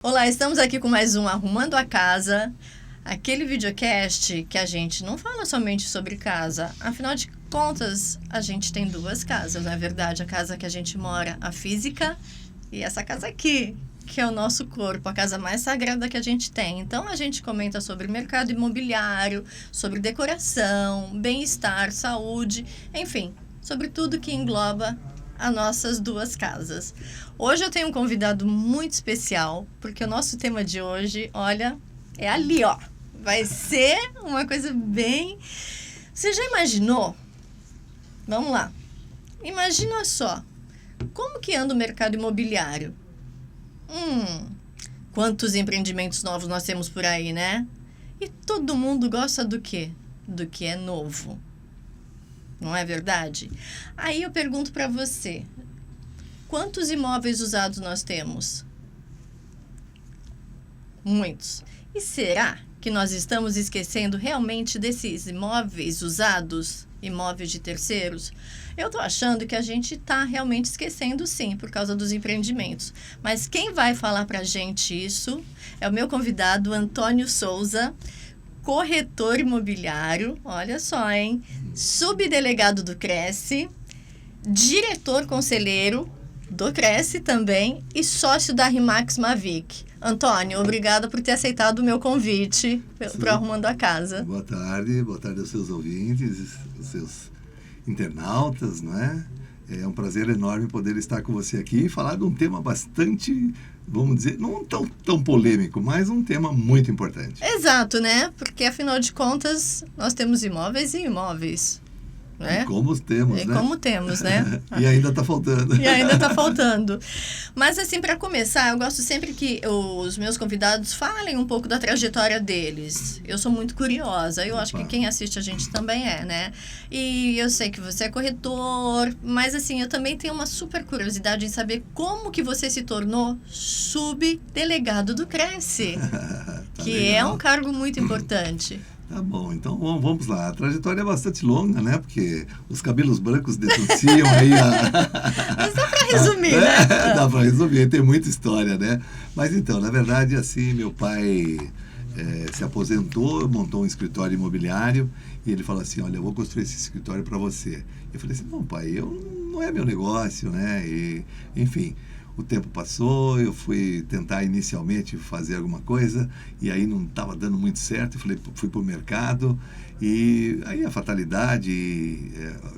Olá, estamos aqui com mais um Arrumando a Casa, aquele videocast que a gente não fala somente sobre casa, afinal de contas, a gente tem duas casas, não é verdade? A casa que a gente mora, a física, e essa casa aqui, que é o nosso corpo, a casa mais sagrada que a gente tem. Então, a gente comenta sobre mercado imobiliário, sobre decoração, bem-estar, saúde, enfim, sobre tudo que engloba as nossas duas casas. Hoje eu tenho um convidado muito especial, porque o nosso tema de hoje, olha, é ali, ó. Vai ser uma coisa bem... Você já imaginou? Vamos lá. Imagina só, como que anda o mercado imobiliário? Quantos empreendimentos novos nós temos por aí, né? E todo mundo gosta do quê? Do que é novo. Não é verdade? Aí eu pergunto para você, quantos imóveis usados nós temos? Muitos. E será que nós estamos esquecendo realmente desses imóveis usados, imóveis de terceiros? Eu estou achando que a gente está realmente esquecendo, sim, por causa dos empreendimentos. Mas quem vai falar para a gente isso é o meu convidado, Antônio Souza, corretor imobiliário, olha só, hein? Subdelegado do Cresce, diretor conselheiro do Cresce também e sócio da Rimax Mavic. Antônio, obrigada por ter aceitado o meu convite para Arrumando a Casa. Boa tarde aos seus ouvintes, aos seus internautas, não é? É um prazer enorme poder estar com você aqui e falar de um tema bastante, vamos dizer, não tão polêmico, mas um tema muito importante. Exato, né? Porque, afinal de contas, nós temos imóveis e imóveis. Né? E como temos, né? Como temos, né? E ainda está faltando. E ainda está faltando. Mas, assim, para começar, eu gosto sempre que os meus convidados falem um pouco da trajetória deles. Eu sou muito curiosa. Eu acho que quem assiste a gente também é, né? E eu sei que você é corretor, mas, assim, eu também tenho uma super curiosidade em saber como que você se tornou subdelegado do Cresce, que legal. É um cargo muito importante. Tá bom, então vamos lá. A trajetória é bastante longa, né? Porque os cabelos brancos denunciam aí Mas dá para resumir, né? Dá para resumir, tem muita história, né? Mas então, na verdade, assim, meu pai se aposentou, montou um escritório imobiliário e ele falou assim, olha, eu vou construir esse escritório para você. Eu falei assim, não, pai, não é meu negócio, né? E, enfim... O tempo passou, eu fui tentar inicialmente fazer alguma coisa e aí não estava dando muito certo, fui para o mercado e aí a fatalidade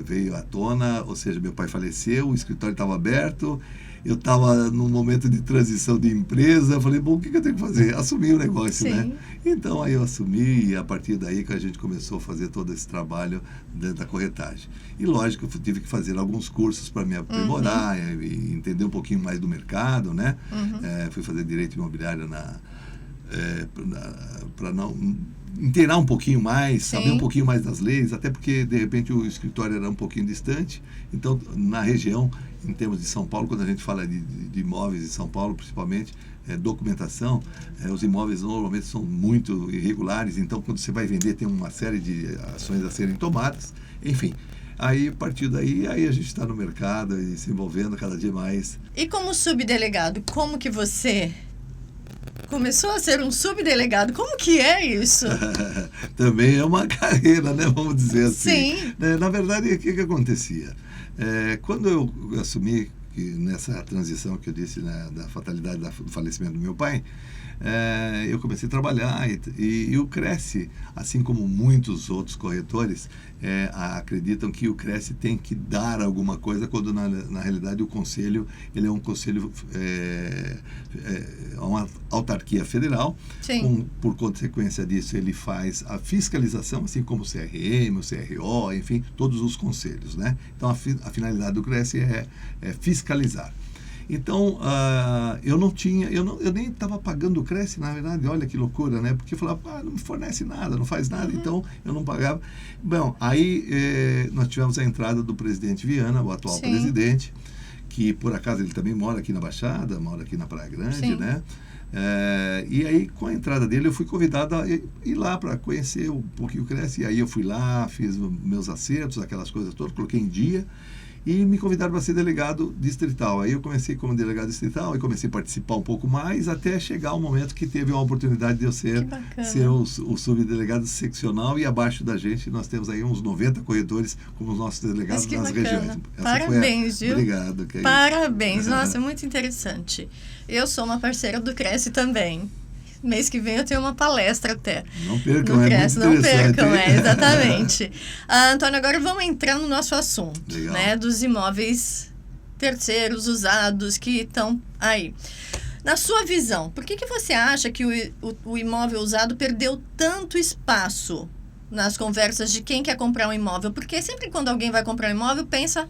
veio à tona, ou seja, meu pai faleceu, o escritório estava aberto, eu estava num momento de transição de empresa, falei, bom, o que eu tenho que fazer? Assumir o negócio, Sim. Né? Então aí eu assumi e a partir daí que a gente começou a fazer todo esse trabalho dentro da corretagem. E lógico, eu tive que fazer alguns cursos para me aprimorar e entender um pouquinho mais do mercado, né? Fui fazer direito imobiliário para não inteirar um pouquinho mais, saber um pouquinho mais das leis, até porque de repente o escritório era um pouquinho distante, então na região, em termos de São Paulo, quando a gente fala de imóveis em São Paulo, principalmente, documentação, os imóveis normalmente são muito irregulares, então quando você vai vender tem uma série de ações a serem tomadas, enfim. Aí, a partir daí, a gente está no mercado e se envolvendo cada dia mais. E como subdelegado, como que você começou a ser um subdelegado? Como que é isso? Também é uma carreira, né? Vamos dizer assim. Sim. Na verdade, o que acontecia? Quando eu assumi, nessa transição que eu disse, né, da fatalidade do falecimento do meu pai, eu comecei a trabalhar e o Cresce, assim como muitos outros corretores, acreditam que o Cresce tem que dar alguma coisa, quando na realidade o conselho, ele é um conselho, uma autarquia federal. Por consequência disso, ele faz a fiscalização, assim como o CRM, o CRO, enfim, todos os conselhos, né? Então a finalidade do Cresce é fiscalizar. Então, eu nem estava pagando o Cresce, na verdade, olha que loucura, né? Porque eu falava, não me fornece nada, não faz nada, então eu não pagava. Bom, aí nós tivemos a entrada do presidente Viana, o atual presidente, que por acaso ele também mora aqui na Baixada, mora aqui na Praia Grande, né? E aí, com a entrada dele, eu fui convidado a ir lá para conhecer um pouquinho o Cresce, e aí eu fui lá, fiz meus acertos, aquelas coisas todas, coloquei em dia. e me convidaram para ser delegado distrital. Aí eu comecei como delegado distrital e comecei a participar um pouco mais, até chegar o momento que teve uma oportunidade de eu ser o subdelegado seccional, e abaixo da gente nós temos aí uns 90 corretores como os nossos delegados nas regiões. Parabéns, viu? Obrigado. Parabéns. Nossa, é muito interessante. Eu sou uma parceira do Cresce também. Mês que vem eu tenho uma palestra até. Não percam, é muito não interessante. percam, exatamente. Antônio, agora vamos entrar no nosso assunto, Legal. né? Dos imóveis terceiros, usados, que estão aí. Na sua visão, por que você acha que o imóvel usado perdeu tanto espaço nas conversas de quem quer comprar um imóvel? Porque sempre quando alguém vai comprar um imóvel, pensa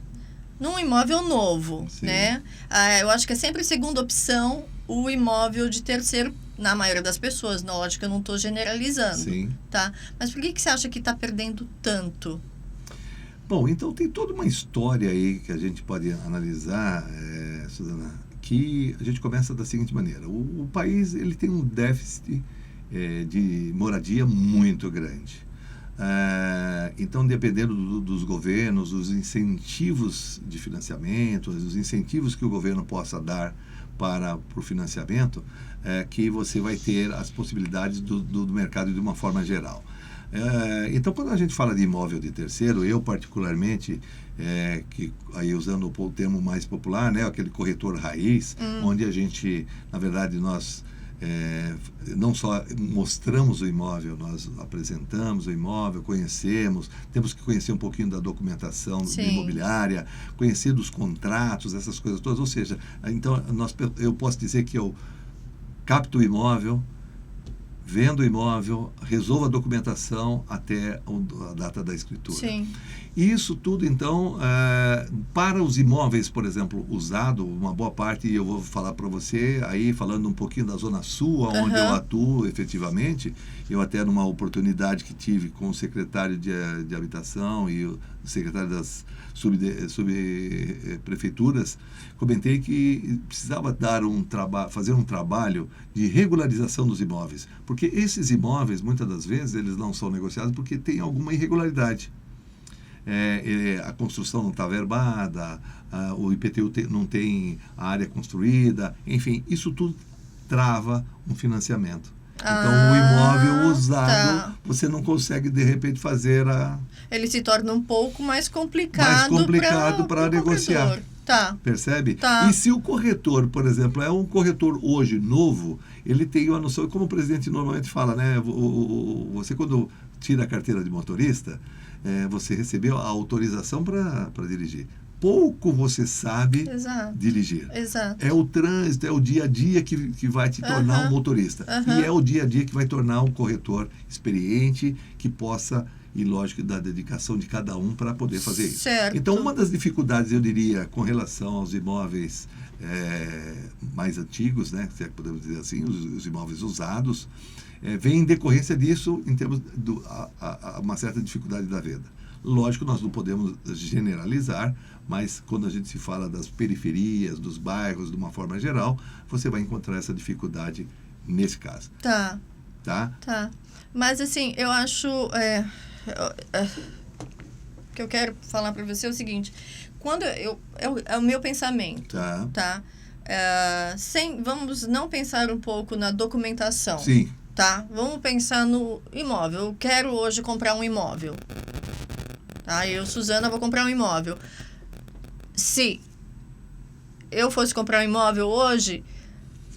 num imóvel novo, Sim. né? Eu acho que é sempre a segunda opção o imóvel de terceiro, na maioria das pessoas. Lógico, eu não estou generalizando. Sim. Tá? Mas por que você acha que está perdendo tanto? Bom, então tem toda uma história aí que a gente pode analisar, Suzana, que a gente começa da seguinte maneira. O país ele tem um déficit de moradia muito grande. Então, dependendo dos governos, dos incentivos de financiamento, os incentivos que o governo possa dar para o financiamento, que você vai ter as possibilidades do mercado de uma forma geral. Então, quando a gente fala de imóvel de terceiro, eu particularmente, que aí usando o termo mais popular, né, aquele corretor raiz, onde a gente, na verdade, nós não só mostramos o imóvel, nós apresentamos o imóvel, conhecemos, temos que conhecer um pouquinho da documentação imobiliária, conhecer dos contratos, essas coisas todas. Ou seja, então eu posso dizer que eu capto o imóvel, vendo o imóvel, resolvo a documentação até a data da escritura. Sim. Isso tudo, então, para os imóveis, por exemplo, usado, uma boa parte, e eu vou falar para você, aí falando um pouquinho da Zona Sul, onde eu atuo efetivamente, eu até numa oportunidade que tive com o secretário de Habitação e o secretário das subprefeituras, comentei que precisava fazer um trabalho de regularização dos imóveis, porque esses imóveis, muitas das vezes, eles não são negociados porque tem alguma irregularidade. A construção não está verbada, o IPTU não tem a área construída, enfim, isso tudo trava um financiamento. Então, o imóvel usado, você não consegue, de repente, fazer Ele se torna um pouco mais complicado para negociar. Tá. Percebe? Tá. E se o corretor, por exemplo, é um corretor hoje novo, ele tem uma noção, como o presidente normalmente fala, né? Você, quando tira a carteira de motorista, você recebeu a autorização para dirigir. Pouco você sabe dirigir. Exato. É o trânsito, é o dia a dia que vai te tornar um motorista. E é o dia a dia que vai tornar um corretor experiente, que possa, e lógico, da dedicação de cada um para poder fazer isso. Certo. Então, uma das dificuldades, eu diria, com relação aos imóveis mais antigos, né, se é que podemos dizer assim, os imóveis usados, vem em decorrência disso, em termos de uma certa dificuldade da venda. Lógico, nós não podemos generalizar, mas quando a gente se fala das periferias, dos bairros, de uma forma geral, você vai encontrar essa dificuldade nesse caso. Tá. Tá? Mas, assim, eu acho... o que eu quero falar para você é o seguinte. Quando é o meu pensamento. Tá? Vamos não pensar um pouco na documentação. Sim. Tá? Vamos pensar no imóvel. Eu quero hoje comprar um imóvel. Tá? Eu, Suzana, vou comprar um imóvel. Se eu fosse comprar um imóvel hoje,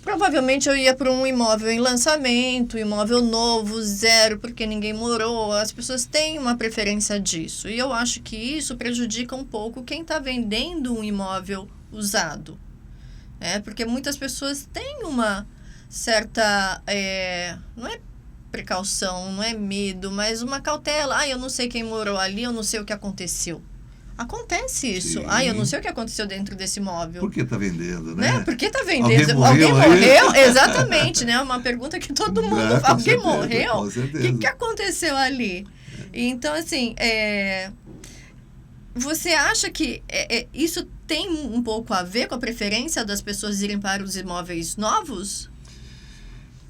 provavelmente eu ia para um imóvel em lançamento, imóvel novo, zero, porque ninguém morou. As pessoas têm uma preferência disso. E eu acho que isso prejudica um pouco quem está vendendo um imóvel usado. Porque muitas pessoas têm uma certa... não é precaução, não é medo, mas uma cautela. Eu não sei quem morou ali, eu não sei o que aconteceu. Acontece isso. Sim. Eu não sei o que aconteceu dentro desse imóvel. Por que está vendendo, né? Por que está vendendo? Alguém morreu? Exatamente, né? Uma pergunta que todo mundo fala. Alguém morreu? Com certeza. O que aconteceu ali? Então, assim, você acha que isso tem um pouco a ver com a preferência das pessoas irem para os imóveis novos?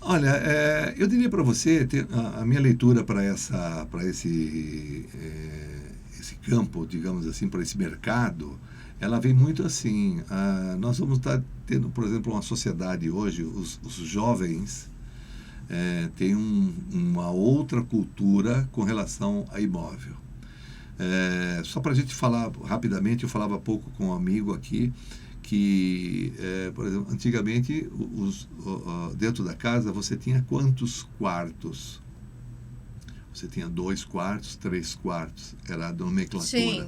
Olha, eu diria para você, a minha leitura para esse campo, digamos assim, para esse mercado, ela vem muito assim. Nós vamos estar tendo, por exemplo, uma sociedade hoje, os jovens têm uma outra cultura com relação a imóvel. Só para a gente falar rapidamente, eu falava há pouco com um amigo aqui, que, por exemplo, antigamente, dentro da casa, você tinha quantos quartos? Você tinha 2 quartos, 3 quartos, era a nomenclatura. Sim.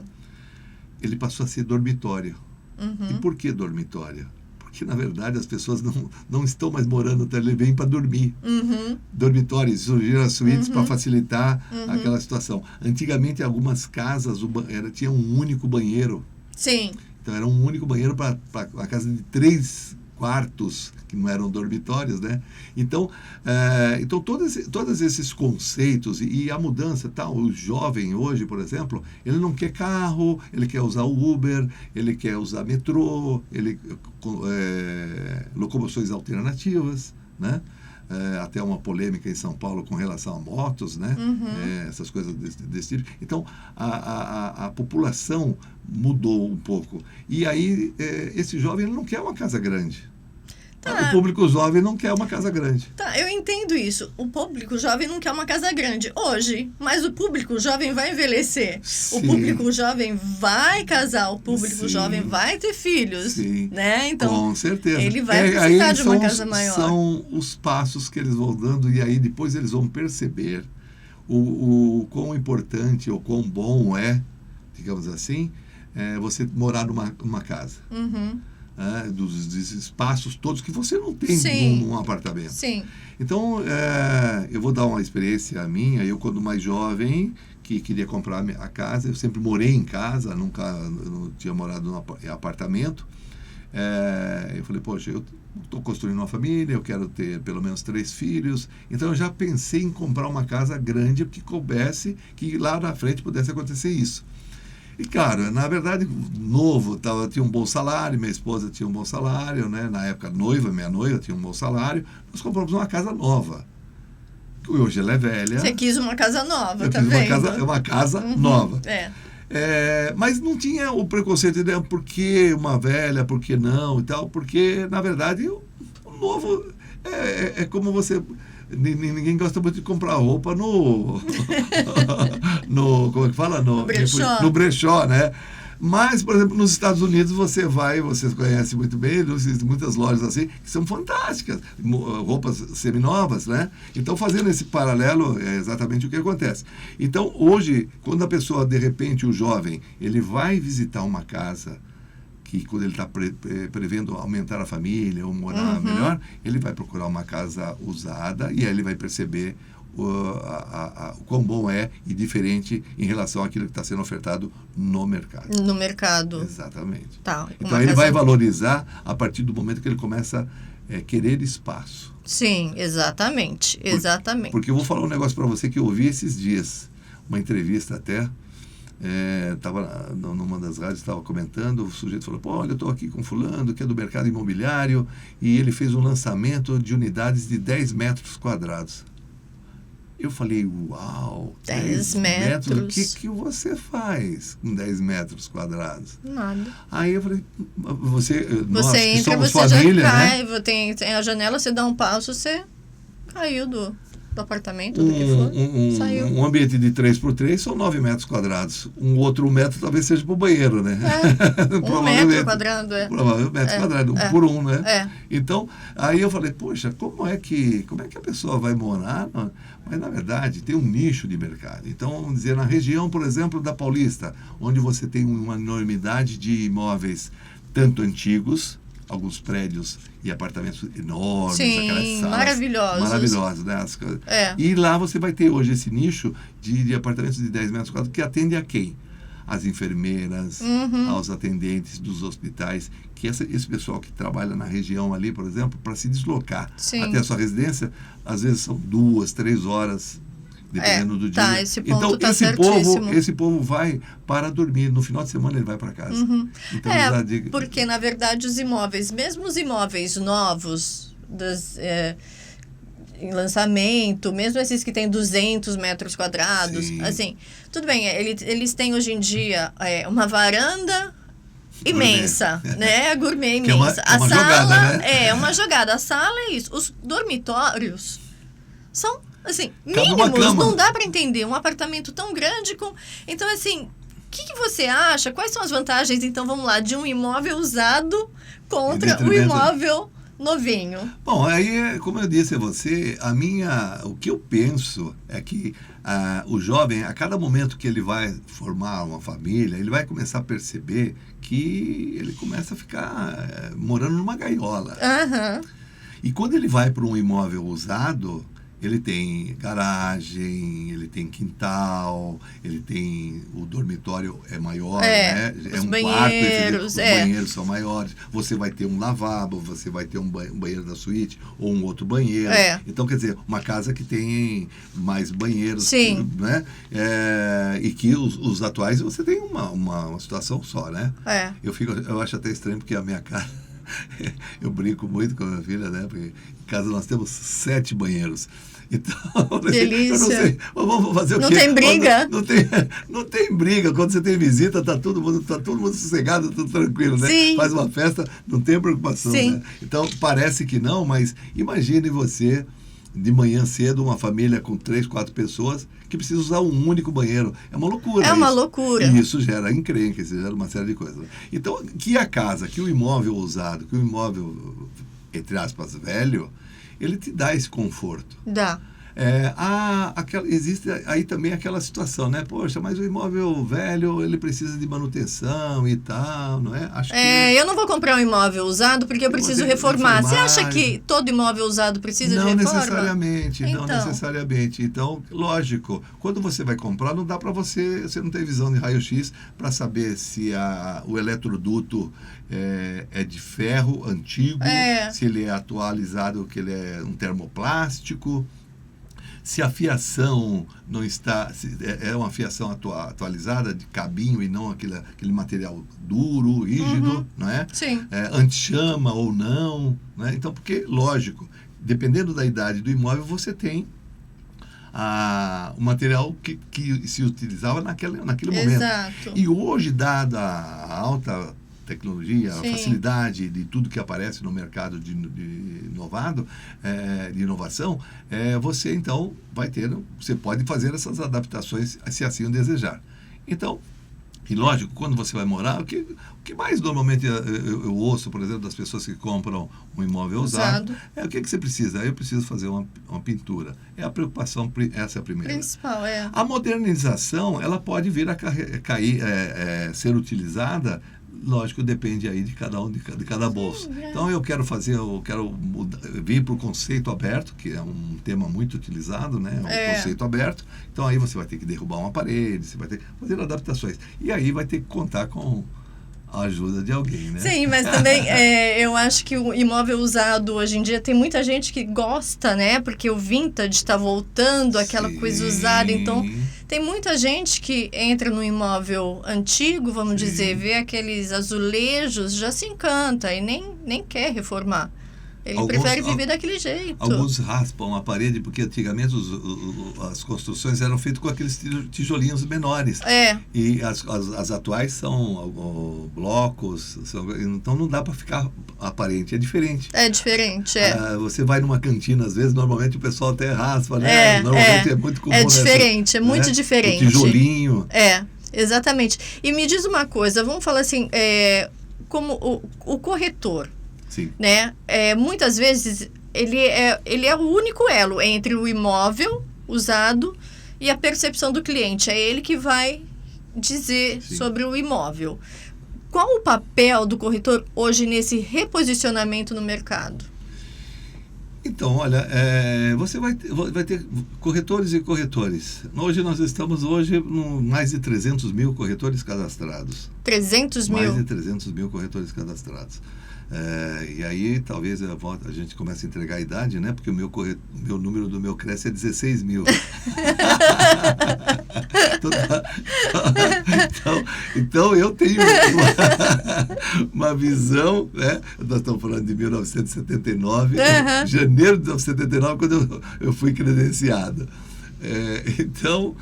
Ele passou a ser dormitório. Uhum. E por que dormitório? Porque, na verdade, as pessoas não estão mais morando, ele vem para dormir. Uhum. Dormitórios, surgiram as suítes para facilitar aquela situação. Antigamente, algumas casas tinham um único banheiro. Sim. Então, era um único banheiro para a casa de 3 quartos, que não eram dormitórios, né? Então todos esses conceitos e a mudança, tal, o jovem hoje, por exemplo, ele não quer carro, ele quer usar o Uber, ele quer usar metrô, locomoções alternativas, né? Até uma polêmica em São Paulo com relação a motos, né? Essas coisas desse tipo. Então, a população mudou um pouco. E aí, esse jovem ele não quer uma casa grande. Tá. O público jovem não quer uma casa grande. Tá, eu entendo isso. O público jovem não quer uma casa grande hoje, mas o público jovem vai envelhecer. Sim. O público jovem vai casar, o público Sim. jovem vai ter filhos, Sim. né? Então, com certeza. ele vai precisar de uma casa maior. São os passos que eles vão dando e aí depois eles vão perceber o quão importante ou quão bom é, digamos assim, você morar numa casa. Uhum. Dos espaços todos que você não tem num apartamento. Sim. Então, eu vou dar uma experiência minha. Eu, quando mais jovem, que queria comprar a casa, eu sempre morei em casa, eu não tinha morado em apartamento. Eu falei, poxa, eu estou construindo uma família, eu quero ter pelo menos 3 filhos. Então, eu já pensei em comprar uma casa grande que coubesse, que lá na frente pudesse acontecer isso. E, claro, na verdade, novo, tinha um bom salário, minha esposa tinha um bom salário, né? Na época, minha noiva tinha um bom salário. Nós compramos uma casa nova. Hoje ela é velha. Você quis uma casa nova, eu tá quis vendo? uma casa nova. Mas não tinha o preconceito de por que uma velha, por que não e tal, porque, na verdade, o novo é como você... Ninguém gosta muito de comprar roupa no como é que fala? No brechó, né? Mas, por exemplo, nos Estados Unidos você conhece muito bem, existem muitas lojas assim, que são fantásticas, roupas seminovas, né? Então, fazendo esse paralelo, é exatamente o que acontece. Então, hoje, quando a pessoa, de repente, o jovem, ele vai visitar uma casa, que quando ele está prevendo aumentar a família ou morar melhor, ele vai procurar uma casa usada e aí ele vai perceber o quão bom é e diferente em relação àquilo que está sendo ofertado no mercado. No mercado. Exatamente. Tá, então ele vai valorizar a partir do momento que ele começa a querer espaço. Sim, exatamente. Porque eu vou falar um negócio para você que eu ouvi esses dias, uma entrevista até, estava numa das rádios, estava comentando, o sujeito falou, olha, eu estou aqui com fulano, que é do mercado imobiliário, e ele fez um lançamento de unidades de 10 metros quadrados. Eu falei, uau, 10 metros. O que você faz com 10 metros quadrados? Nada. Aí eu falei, você entra, você família, já cai, né? Tem a janela, você dá um passo, você caiu do apartamento, do que for, saiu. Um ambiente de 3x3 são 9 metros quadrados. Um outro 1 metro talvez seja para o banheiro, né? 1 metro quadrado, Provavelmente metro quadrado, por 1, né? É. Então, aí eu falei, poxa, como é que a pessoa vai morar? Mas, na verdade, tem um nicho de mercado. Então, vamos dizer, na região, por exemplo, da Paulista, onde você tem uma enormidade de imóveis, tanto antigos, alguns prédios e apartamentos enormes, aquelas salas maravilhosos, né? E lá você vai ter hoje esse nicho de apartamentos de 10 metros quadrados que atende a quem? As enfermeiras, aos atendentes dos hospitais, que esse pessoal que trabalha na região ali, por exemplo, para se deslocar até a sua residência, às vezes são 2, 3 horas, dependendo do dia. Esse ponto então, tá certíssimo. esse povo vai para dormir. No final de semana ele vai para casa. Então, porque, na verdade, os imóveis, mesmo os imóveis novos, em lançamento, mesmo esses que têm 200 metros quadrados, Sim. assim, tudo bem, eles têm hoje em dia uma varanda imensa, né? Gourmet Que é imensa. uma A sala jogada, né? é uma jogada. A sala é isso. Os dormitórios são, assim, Cabe uma mínimos. cama. Não dá para entender um apartamento tão grande com... Então, assim, o que você acha? Quais são as vantagens, então, vamos lá, de um imóvel usado contra o imóvel novinho? Bom, aí, como eu disse a você, o que eu penso é que o jovem, a cada momento que ele vai formar uma família, ele vai começar a perceber que ele começa a ficar morando numa gaiola. Aham. E quando ele vai para um imóvel usado, ele tem garagem, ele tem quintal, ele tem... O dormitório é maior, né? Os Um banheiros, quarto, os banheiros são maiores. Você vai ter um lavabo, você vai ter um banheiro da suíte ou um outro banheiro. Então, quer dizer, uma casa que tem mais banheiros. Sim. Né? E que os atuais você tem uma situação só, né? Eu acho até estranho porque a minha casa... Eu brinco muito com a minha filha, né? Porque em casa nós temos 7 banheiros. Então, delícia. Eu não sei, vamos fazer o quê? Não tem briga? Não tem briga. Quando você tem visita, tá todo mundo sossegado, tudo tranquilo, né? Sim. Faz uma festa, não tem preocupação, Sim. né? Então, parece que não, mas imagine você, de manhã cedo, uma família com 3, 4 pessoas que precisa usar um único banheiro. É uma loucura. É uma loucura. E isso gera encrenca, isso gera uma série de coisas. Então, que a casa, que o imóvel usado, que o imóvel, entre aspas, velho, ele te dá esse conforto. Dá. Existe aí também aquela situação, né? Poxa, mas o imóvel velho, ele precisa de manutenção e tal, não é? Acho que eu não vou comprar um imóvel usado porque eu preciso reformar. Você acha que todo imóvel usado precisa de reforma? Não necessariamente. Então, lógico, quando você vai comprar, não dá para você não tem visão de raio-x para saber se o eletroduto é de ferro antigo, se ele é atualizado, que ele é um termoplástico. Se a fiação não está... é uma fiação atualizada de cabinho e não aquele material duro, rígido, não é? Sim. Anti-chama ou não, né? Então, porque, lógico, dependendo da idade do imóvel, você tem o material que se utilizava naquele momento. Exato. E hoje, dada a alta tecnologia, Sim. a facilidade de tudo que aparece no mercado de inovação, você então você pode fazer essas adaptações se assim o desejar. Então, e lógico, quando você vai morar, o que mais normalmente eu ouço, por exemplo, das pessoas que compram um imóvel usado, o que você precisa? Eu preciso fazer uma pintura. É a preocupação, essa é a primeira. Principal, A modernização, ela pode vir a ser utilizada. Lógico, depende aí de cada um, de cada bolso. Então, eu quero vir para o conceito aberto, que é um tema muito utilizado, né? O conceito aberto. Então, aí você vai ter que derrubar uma parede, você vai ter que fazer adaptações. E aí vai ter que contar com a ajuda de alguém, né? Sim, mas também eu acho que o imóvel usado hoje em dia tem muita gente que gosta, né? Porque o vintage está voltando, aquela coisa usada. Então, tem muita gente que entra no imóvel antigo, vamos dizer, vê aqueles azulejos, já se encanta e nem quer reformar. Ele prefere viver daquele jeito. Alguns raspam a parede, porque antigamente as construções eram feitas com aqueles tijolinhos menores. E as atuais são blocos, então não dá para ficar aparente, é diferente. É diferente, você vai numa cantina, às vezes, normalmente o pessoal até raspa, né? Normalmente é muito comum. É diferente, é muito diferente. O tijolinho. Exatamente. E me diz uma coisa, vamos falar assim, como o corretor, sim, né? Muitas vezes ele é o único elo entre o imóvel usado e a percepção do cliente. É ele que vai dizer sobre o imóvel. Qual o papel do corretor hoje nesse reposicionamento no mercado? Então, olha, você vai ter corretores e corretores. Hoje nós estamos com mais de 300 mil corretores cadastrados. 300 mil? Mais de 300 mil corretores cadastrados. E aí talvez a gente comece a entregar a idade, né? Porque o meu número do meu Cresce é 16 mil. Então eu tenho uma visão, né? Nós estamos falando de 1979, janeiro de 1979, quando eu fui credenciado. Então,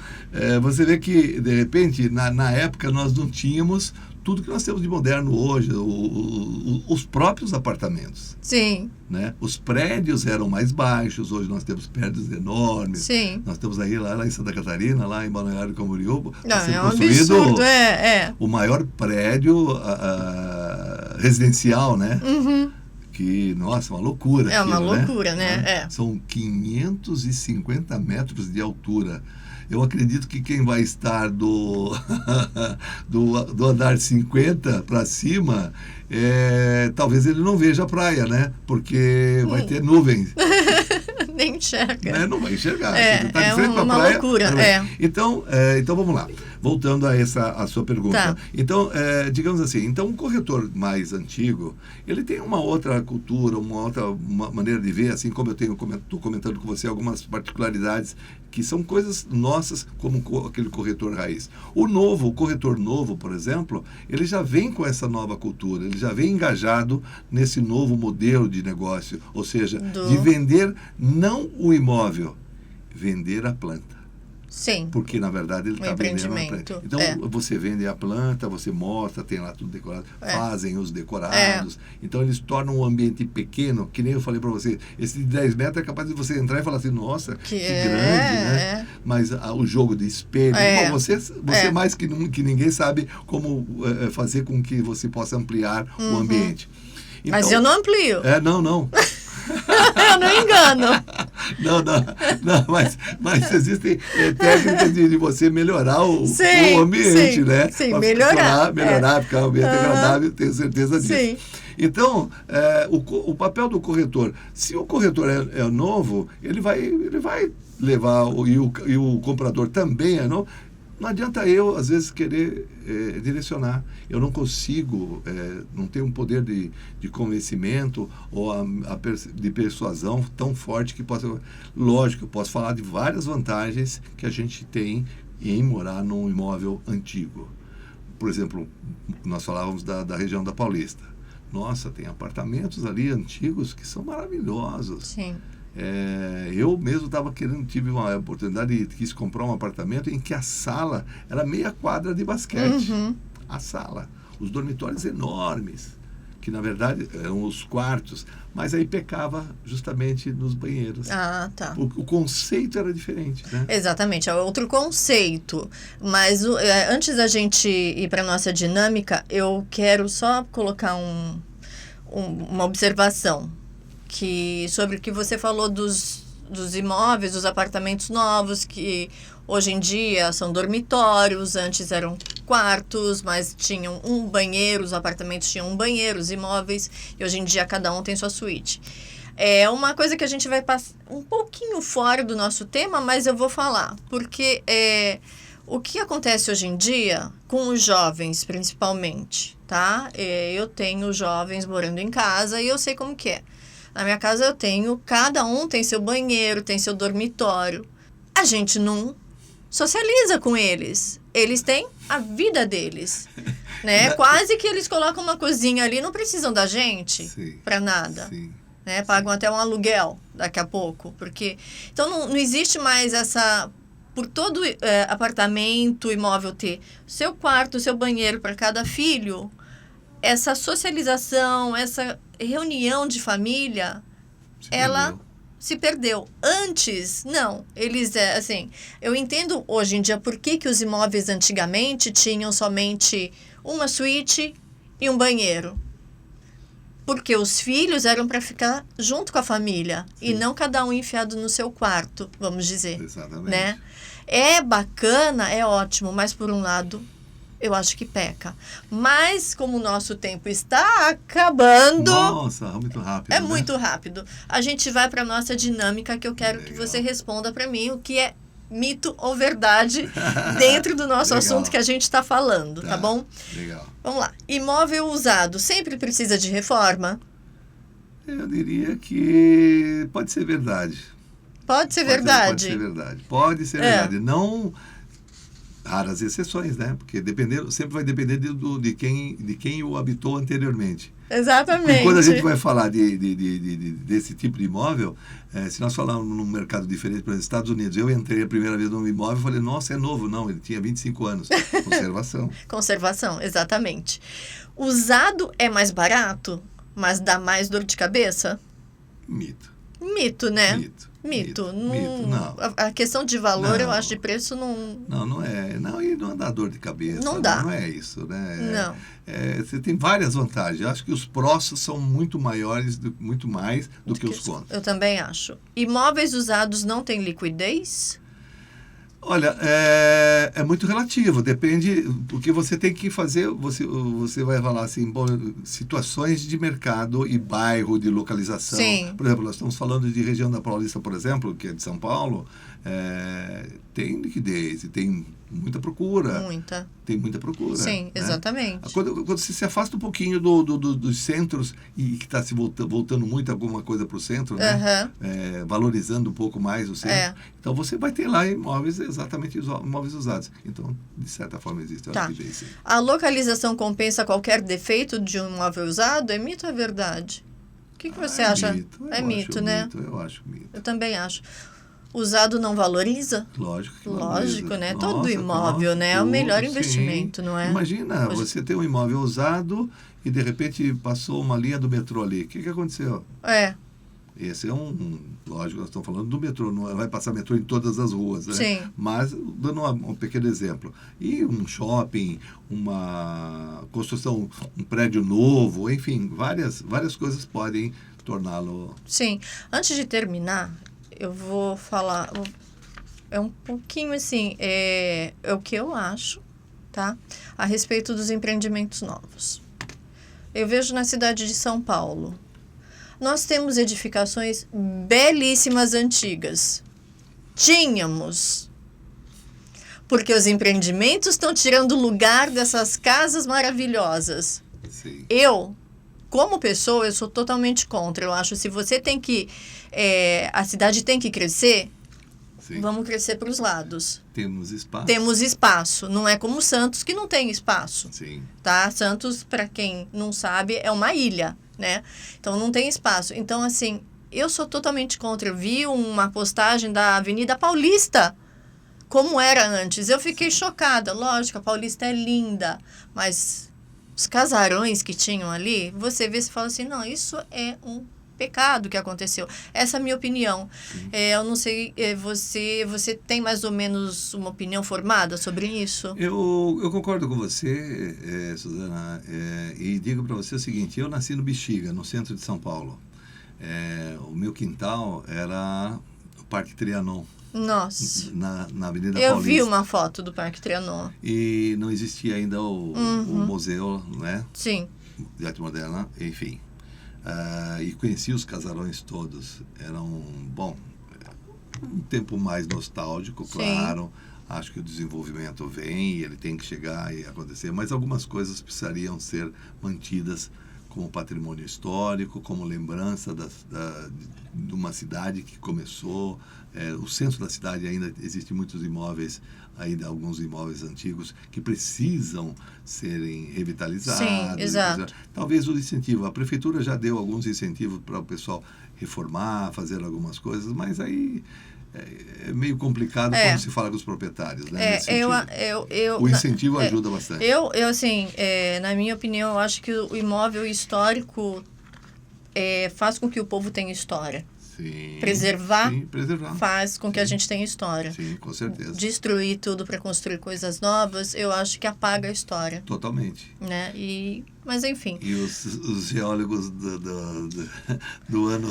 você vê que, de repente, na época nós não tínhamos tudo que nós temos de moderno hoje, os próprios apartamentos. Sim. Né? Os prédios eram mais baixos, hoje nós temos prédios enormes. Sim. Nós temos aí lá em Santa Catarina, lá em Balneário Camboriú, é um absurdo, o maior prédio residencial, né? Uhum. Que, nossa, uma loucura. É uma loucura, né? São 550 metros de altura. Eu acredito que quem vai estar do andar 50 para cima, talvez ele não veja a praia, né? Porque vai ter nuvens. Nem enxerga. Não vai enxergar. Você tá de frente pra praia, loucura. Então vamos lá. Voltando a sua pergunta. Tá. Então, digamos assim, um corretor mais antigo, ele tem uma outra cultura, uma maneira de ver, assim como eu estou comentando com você algumas particularidades que são coisas nossas, como aquele corretor raiz. O corretor novo, por exemplo, ele já vem com essa nova cultura, ele já vem engajado nesse novo modelo de negócio, ou seja, de vender não o imóvel, vender a planta. Sim. Porque, na verdade, ele está vendendo a planta. Então, você vende a planta, você mostra, tem lá tudo decorado, fazem os decorados. Então, eles tornam um ambiente pequeno, que nem eu falei para você, esse de 10 metros é capaz de você entrar e falar assim, nossa, que grande, né? Mas o jogo de espelho, bom, você mais que ninguém sabe como fazer com que você possa ampliar o ambiente. Então, mas eu não amplio. Não. Eu não engano. Não, mas existem técnicas de você melhorar o ambiente, né? Sim, melhorar. Ficar um ambiente agradável, tenho certeza disso. Sim. Então, o papel do corretor, se o corretor é novo, ele vai levar, e o comprador também é novo. Não adianta eu, às vezes, querer direcionar. Eu não consigo, não tenho um poder de convencimento ou de persuasão tão forte que possa... Lógico, eu posso falar de várias vantagens que a gente tem em morar num imóvel antigo. Por exemplo, nós falávamos da região da Paulista. Nossa, tem apartamentos ali antigos que são maravilhosos. Sim. Eu mesmo tive uma oportunidade e quis comprar um apartamento em que a sala era meia quadra de basquete. Uhum. A sala. Os dormitórios enormes, que na verdade eram os quartos, mas aí pecava justamente nos banheiros. Ah, tá. O conceito era diferente, né? Exatamente, é outro conceito. Mas antes da gente ir para a nossa dinâmica, eu quero só colocar uma observação. Sobre o que você falou dos imóveis, dos apartamentos novos, que hoje em dia são dormitórios, antes eram quartos, mas tinham um banheiro, os apartamentos tinham um banheiro, os imóveis, e hoje em dia cada um tem sua suíte. É uma coisa que a gente vai passar um pouquinho fora do nosso tema, mas eu vou falar, porque o que acontece hoje em dia com os jovens, principalmente, tá? Eu tenho jovens morando em casa e eu sei como que é. Na minha casa cada um tem seu banheiro, tem seu dormitório. A gente não socializa com eles. Eles têm a vida deles, né? Quase que eles colocam uma cozinha ali, não precisam da gente para nada. Sim. Né? Pagam até um aluguel daqui a pouco. Então não existe mais essa... Por todo apartamento, imóvel ter seu quarto, seu banheiro para cada filho... Essa socialização, essa reunião de família, ela se perdeu. Antes, não. Eles, assim, eu entendo hoje em dia por que os imóveis antigamente tinham somente uma suíte e um banheiro. Porque os filhos eram para ficar junto com a família e não cada um enfiado no seu quarto, vamos dizer. Exatamente. Né? É bacana, é ótimo, mas por um lado... eu acho que peca. Mas, como o nosso tempo está acabando... Nossa, muito rápido. Muito rápido. A gente vai para a nossa dinâmica, que eu quero que você responda para mim o que é mito ou verdade dentro do nosso Legal. assunto que a gente está falando, tá bom? Legal. Vamos lá. Imóvel usado sempre precisa de reforma? Eu diria que pode ser verdade. Pode ser Pode verdade. ser verdade. Pode ser verdade. Não raras exceções, né? Porque sempre vai depender de quem o habitou anteriormente. Exatamente. E quando a gente vai falar desse tipo de imóvel, se nós falarmos num mercado diferente, por exemplo, Estados Unidos, eu entrei a primeira vez num imóvel e falei, nossa, é novo. Não, ele tinha 25 anos. Conservação. Conservação, exatamente. Usado é mais barato, mas dá mais dor de cabeça? Mito. Mito, né? Mito. Não. A questão de valor, eu Não. acho, de preço não... Não é. Não, e não dá dor de cabeça. Não dá. Não é isso, né? Não. Você tem várias vantagens. Eu acho que os prós são muito maiores, muito mais do que os contras. Eu também acho. Imóveis usados não têm liquidez? Olha, é muito relativo, depende, porque você tem que fazer, você vai falar assim, bom, situações de mercado e bairro, de localização. Sim. Por exemplo, nós estamos falando de região da Paulista, por exemplo, que é de São Paulo, tem liquidez e tem muita procura. Muita. Tem muita procura. Sim, né? exatamente. Quando você se afasta um pouquinho dos centros e que está se voltando muito alguma coisa para o centro, né? Valorizando um pouco mais o centro. Então você vai ter lá imóveis, exatamente imóveis usados. Então, de certa forma, existe a liquidez. Sim. A localização compensa qualquer defeito de um imóvel usado? É mito ou é verdade? O que você acha? É mito, né? Eu acho mito. Eu também acho. Usado não valoriza? Lógico que Lógico, valoriza. né? Nossa, Todo imóvel, né? É o melhor sim. investimento, não é? Imagina, você tem um imóvel usado e de repente passou uma linha do metrô ali. O que aconteceu? Esse é lógico, nós estamos falando do metrô, não vai passar metrô em todas as ruas, né? Sim. Mas, dando um pequeno exemplo, e um shopping, uma construção, um prédio novo, enfim, várias coisas podem torná-lo... Sim. Antes de terminar, eu vou falar, é um pouquinho assim, é o que eu acho, tá? A respeito dos empreendimentos novos. Eu vejo na cidade de São Paulo, nós temos edificações belíssimas antigas. Tínhamos. Porque os empreendimentos estão tirando o lugar dessas casas maravilhosas. Sim. Eu, como pessoa, eu sou totalmente contra. Eu acho que se você tem que... a cidade tem que crescer, Sim. Vamos crescer para os lados. Temos espaço. Temos espaço. Não é como Santos, que não tem espaço. Sim. Tá? Santos, para quem não sabe, é uma ilha, né? Então, não tem espaço. Então, assim, eu sou totalmente contra. Eu vi uma postagem da Avenida Paulista, como era antes. Eu fiquei chocada. Lógico, a Paulista é linda, mas os casarões que tinham ali, você vê e fala assim, não, isso é um pecado que aconteceu. Essa é a minha opinião. Eu não sei, você tem mais ou menos uma opinião formada sobre isso? Eu concordo com você, Suzana, e digo para você o seguinte, eu nasci no Bexiga, no centro de São Paulo. O meu quintal era o Parque Trianon. Nossa. Na Avenida Eu Paulista. vi uma foto do Parque Trianon. E não existia ainda o museu, né? Sim. De arte moderna, enfim. E conheci os casarões todos. Era um tempo mais nostálgico, claro. Sim. Acho que o desenvolvimento vem e ele tem que chegar e acontecer, mas algumas coisas precisariam ser mantidas como patrimônio histórico, como lembrança de uma cidade que começou. O centro da cidade ainda existem muitos imóveis, ainda alguns imóveis antigos que precisam serem revitalizados. Sim, exato. Talvez o incentivo. A prefeitura já deu alguns incentivos para o pessoal reformar, fazer algumas coisas, mas aí é meio complicado quando se fala com os proprietários, né? O incentivo ajuda bastante. Eu assim, na minha opinião, eu acho que o imóvel histórico faz com que o povo tenha história. Sim, preservar faz com que a gente tenha história. Sim, com certeza. Destruir tudo para construir coisas novas, eu acho que apaga a história. Totalmente. Né? Mas enfim. E os geólogos do ano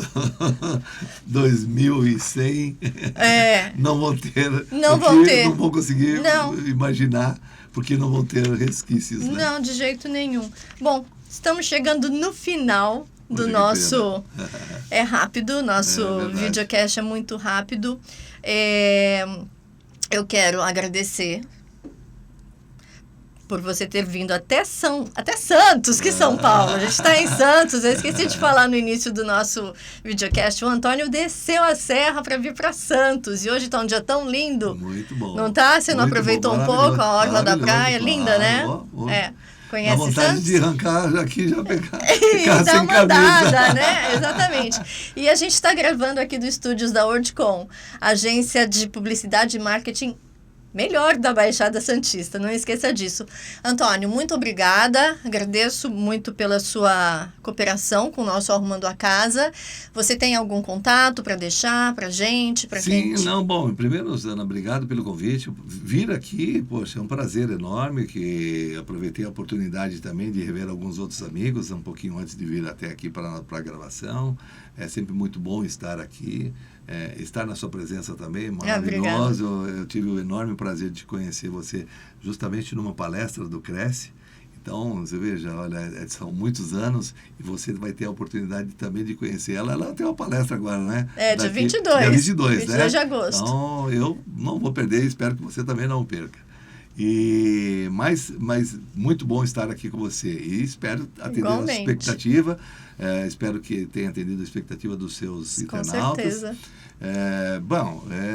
2100 não vão ter. Não vão conseguir imaginar, porque não vão ter resquícios. Né? Não, de jeito nenhum. Bom, estamos chegando no final do nosso... É rápido, nosso videocast é muito rápido. eu quero agradecer por você ter vindo até Santos, que São Paulo. A gente está em Santos. Eu esqueci de falar no início do nosso videocast. O Antônio desceu a serra para vir para Santos. E hoje está um dia tão lindo. Muito bom. Não tá? Você não Muito aproveitou bom, um pouco a orla da praia? claro, Linda, né? Dá Conhece vontade Santos? de arrancar aqui já pegar E ficar dá sem uma camisa. andada, né? Exatamente. E a gente está gravando aqui dos estúdios da WorldCom, agência de publicidade e marketing melhor da Baixada Santista, não esqueça disso. Antônio, muito obrigada, agradeço muito pela sua cooperação com o nosso Arrumando a Casa. Você tem algum contato para deixar para gente? Sim, não, bom, primeiro, Ana, obrigado pelo convite. Vir aqui, poxa, é um prazer enorme, que aproveitei a oportunidade também de rever alguns outros amigos, um pouquinho antes de vir até aqui para a gravação. É sempre muito bom estar aqui. Estar na sua presença também, maravilhoso. Eu tive o enorme prazer de conhecer você justamente numa palestra do Cresce. Então, você veja, olha, são muitos anos e você vai ter a oportunidade também de conhecer ela. Ela tem uma palestra agora, né? Dia 22. Dia 22, 22 né? de agosto. Então, eu não vou perder, espero que você também não perca. Mas muito bom estar aqui com você e espero atender a sua expectativa. Espero que tenha atendido a expectativa dos seus internautas. Com certeza.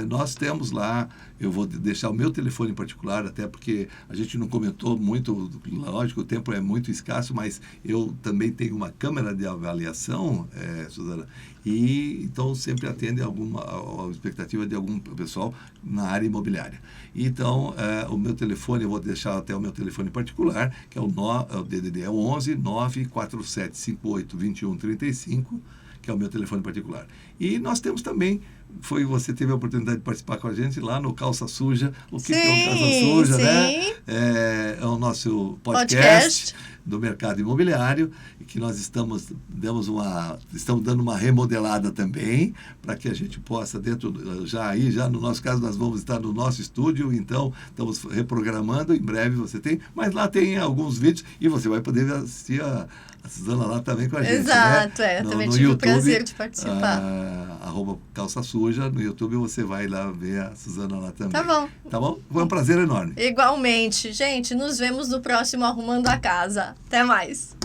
Nós temos lá, eu vou deixar o meu telefone em particular, até porque a gente não comentou muito, lógico, o tempo é muito escasso, mas eu também tenho uma câmera de avaliação, Suzana, e então sempre atende a expectativa de algum pessoal na área imobiliária. Então, o meu telefone, eu vou deixar até o meu telefone particular, que é o DDD 11 94758 2135, que é o meu telefone particular. E nós temos também, você teve a oportunidade de participar com a gente lá no Calça Suja. O que é o Calça Suja, né? É o nosso podcast do mercado imobiliário, e que nós estamos dando uma remodelada também, para que a gente possa, já no nosso caso, nós vamos estar no nosso estúdio, então estamos reprogramando, em breve você tem, mas lá tem alguns vídeos, e você vai poder assistir a Suzana lá também com a gente. Exato, né? Eu também tive o prazer de participar. @Calça Suja, no YouTube você vai lá ver a Suzana lá também. Tá bom. Tá bom? Foi um prazer enorme. Igualmente. Gente, nos vemos no próximo Arrumando a Casa. Até mais.